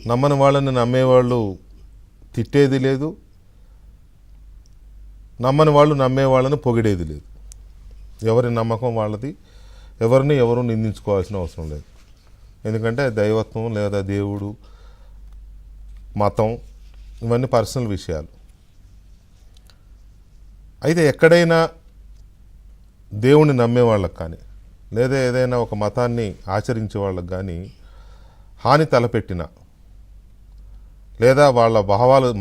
నమ్మని వాళ్ళని నమ్మేవాళ్ళు తిట్టేది లేదు, నమ్మని వాళ్ళు నమ్మేవాళ్ళని పొగిడేది లేదు. ఎవరి నమ్మకం వాళ్ళది, ఎవరు నిందించుకోవాల్సిన అవసరం లేదు. ఎందుకంటే దైవత్వం లేదా దేవుడు, మతం ఇవన్నీ పర్సనల్ విషయాలు. అయితే ఎక్కడైనా దేవుణ్ణి నమ్మే వాళ్ళకి కానీ లేదా ఏదైనా ఒక మతాన్ని ఆచరించే వాళ్ళకి కానీ హాని తలపెట్టిన లేదా వాళ్ళ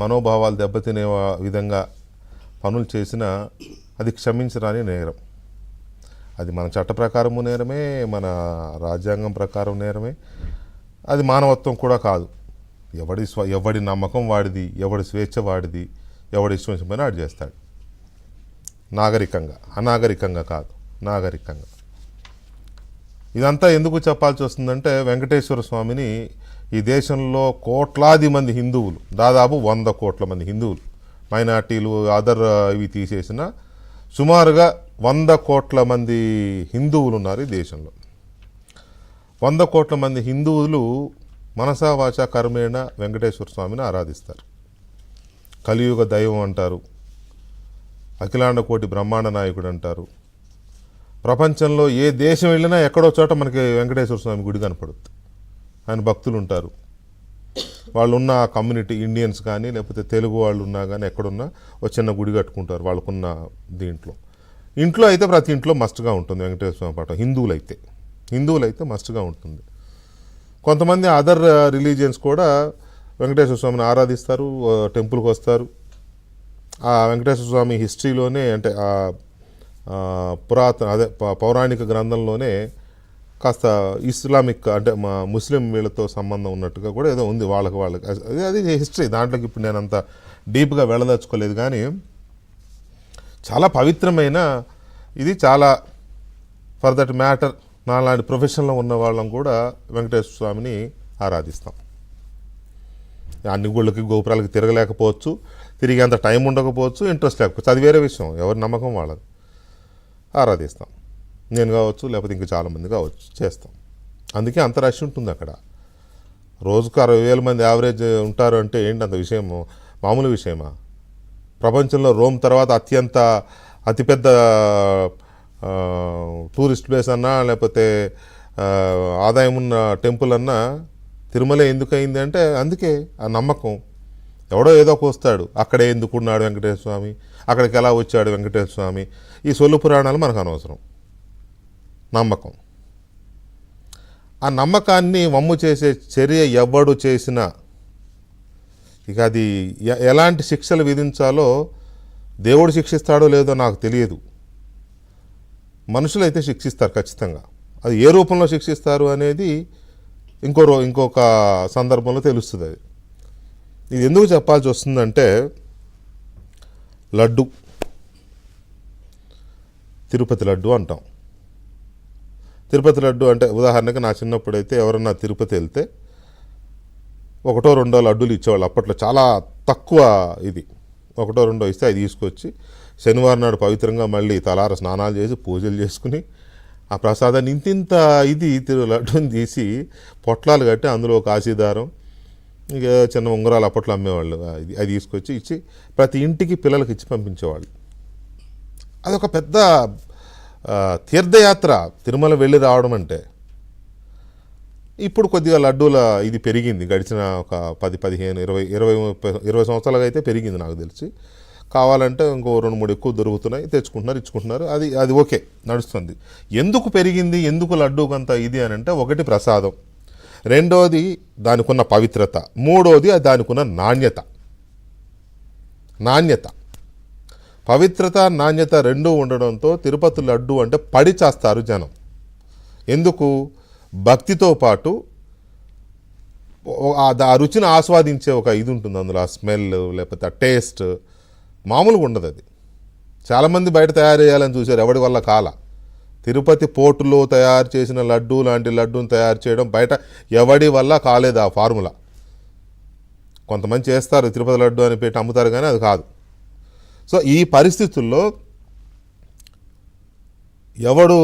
మనోభావాలు దెబ్బతినే విధంగా పనులు చేసినా అది క్షమించరాని నేరం. అది మన చట్ట ప్రకారము నేరమే, మన రాజ్యాంగం ప్రకారం నేరమే, అది మానవత్వం కూడా కాదు. ఎవడి నమ్మకం వాడిది, ఎవడి స్వేచ్ఛ వాడిది, ఎవడి ఇష్టం పైన ఆడు చేస్తాడు. నాగరికంగా, అనాగరికంగా కాదు, నాగరికంగా. ఇదంతా ఎందుకు చెప్పాల్సి వస్తుందంటే వెంకటేశ్వర స్వామిని ఈ దేశంలో కోట్లాది మంది హిందువులు, దాదాపు 100 కోట్ల మంది హిందువులు, మైనార్టీలు అదర్ ఇవి తీసేసిన సుమారుగా 100 కోట్ల మంది హిందువులు ఉన్నారు ఈ దేశంలో. 100 కోట్ల మంది హిందువులు మనసా వాచా కర్మేణ వెంకటేశ్వర స్వామిని ఆరాధిస్తారు. కలియుగ దైవం అంటారు, అఖిలాండ కోటి బ్రహ్మాండ నాయకుడు అంటారు. ప్రపంచంలో ఏ దేశం వెళ్ళినా ఎక్కడో చోట మనకి వెంకటేశ్వర స్వామి గుడి కనపడుతుంది. ఆయన భక్తులు ఉంటారు. వాళ్ళు ఉన్న కమ్యూనిటీ, ఇండియన్స్ కానీ లేకపోతే తెలుగు వాళ్ళు ఉన్నా కానీ ఎక్కడున్నా ఒక చిన్న గుడి కట్టుకుంటారు వాళ్ళకున్న దీంట్లో. ఇంట్లో అయితే ప్రతి ఇంట్లో మస్ట్గా ఉంటుంది వెంకటేశ్వర స్వామి పాట. హిందువులైతే మస్ట్గా ఉంటుంది. కొంతమంది అదర్ రిలీజియన్స్ కూడా వెంకటేశ్వర స్వామిని ఆరాధిస్తారు, టెంపుల్కి వస్తారు. ఆ వెంకటేశ్వర స్వామి హిస్టరీలోనే అంటే పౌరాణిక గ్రంథంలోనే కాస్త ఇస్లామిక్ అంటే మా ముస్లిం వీళ్ళతో సంబంధం ఉన్నట్టుగా కూడా ఏదో ఉంది వాళ్ళకి. అది హిస్టరీ. దాంట్లోకి ఇప్పుడు నేను అంత డీప్గా వెళ్ళదలుచుకోలేదు. కానీ చాలా పవిత్రమైన ఇది. చాలా ఫర్ దట్ మ్యాటర్ నాలాంటి ప్రొఫెషన్లో ఉన్న వాళ్ళం కూడా వెంకటేశ్వర స్వామిని ఆరాధిస్తాం. అన్ని గుళ్ళకి గోపురాలకి తిరగలేకపోవచ్చు, తిరిగి అంత టైం ఉండకపోవచ్చు, ఇంట్రెస్ట్ లేకపోవచ్చు, అది వేరే విషయం. ఎవరి నమ్మకం వాళ్ళది. ఆరాధిస్తాం. నేను కావచ్చు, లేకపోతే ఇంకా చాలామంది కావచ్చు, చేస్తాం. అందుకే అంత రష్ ఉంటుంది అక్కడ. రోజుకు 60,000 మంది యావరేజ్ ఉంటారు అంటే ఏంటి అంత విషయము? మామూలు విషయమా? ప్రపంచంలో రోమ్ తర్వాత అతిపెద్ద టూరిస్ట్ ప్లేస్ అన్నా లేకపోతే ఆదాయం ఉన్న టెంపుల్ అన్నా తిరుమల ఎందుకు అయింది అంటే అందుకే ఆ నమ్మకం. ఎవడో ఏదో వస్తాడు, అక్కడే ఎందుకున్నాడు వెంకటేశ్వర స్వామి, అక్కడికి ఎలా వచ్చాడు వెంకటేశ్వర స్వామి, ఈ సొల్లు పురాణాలు మనకు అనవసరం. నమ్మకం. ఆ నమ్మకాన్ని వమ్ము చేసే చర్య ఎవడు చేసినా ఇక అది ఎలాంటి శిక్షలు విధించాలో దేవుడు శిక్షిస్తాడో లేదో నాకు తెలియదు. మనుషులైతే శిక్షిస్తారు ఖచ్చితంగా. అది ఏ రూపంలో శిక్షిస్తారు అనేది ఇంకొక సందర్భంలో తెలుస్తుంది. అది ఇది ఎందుకు చెప్పాల్సి వస్తుందంటే లడ్డు, తిరుపతి లడ్డు అంటాం. తిరుపతి లడ్డు అంటే ఉదాహరణకి నా చిన్నప్పుడైతే ఎవరన్నా తిరుపతి వెళ్తే 1 or 2 లడ్డూలు ఇచ్చేవాళ్ళు. అప్పట్లో చాలా తక్కువ ఇది. 1 or 2 ఇస్తే అది తీసుకొచ్చి శనివారం నాడు పవిత్రంగా మళ్ళీ తలార స్నానాలు చేసి పూజలు చేసుకుని ఆ ప్రసాదాన్ని ఇంతింత లడ్డూని తీసి పొట్లాలు కట్టి అందులో ఒక ఆశీదారం, ఇక చిన్న ఉంగరాలు అప్పట్లో అమ్మేవాళ్ళు. అది తీసుకొచ్చి ఇచ్చి ప్రతి ఇంటికి పిల్లలకి ఇచ్చి పంపించేవాళ్ళు. అదొక పెద్ద తీర్థయాత్ర తిరుమల వెళ్ళి రావడం అంటే. ఇప్పుడు కొద్దిగా లడ్డూల ఇది పెరిగింది. గడిచిన ఒక 10, 15, 20 సంవత్సరాలుగా అయితే పెరిగింది నాకు తెలిసి. కావాలంటే ఇంకో 2-3 ఎక్కువ దొరుకుతున్నాయి, తెచ్చుకుంటున్నారు, ఇచ్చుకుంటున్నారు. అది ఓకే, నడుస్తుంది. ఎందుకు పెరిగింది, ఎందుకు లడ్డూకంత ఇది అని అంటే, ఒకటి ప్రసాదం, రెండోది దానికి ఉన్న పవిత్రత, మూడోది దానికి ఉన్న నాణ్యత. పవిత్రత, నాణ్యత రెండూ ఉండడంతో తిరుపతి లడ్డు అంటే పడి చేస్తారు జనం. ఎందుకు? భక్తితో పాటు ఆ రుచిని ఆస్వాదించే ఒక ఇది ఉంటుంది అందులో. ఆ స్మెల్ లేకపోతే ఆ టేస్ట్ మామూలుగా ఉండదు. అది చాలామంది బయట తయారు చేయాలని చూశారు, ఎవడి వల్ల కాల. తిరుపతి పోర్టులో తయారు చేసిన లడ్డు లాంటి లడ్డూని తయారు చేయడం బయట ఎవడి వల్ల కాలేదు ఆ ఫార్ములా. కొంతమంది చేస్తారు, తిరుపతి లడ్డు అని పెట్టి అమ్ముతారు, కానీ అది కాదు. సో ఈ పరిస్థితుల్లో ఎవడు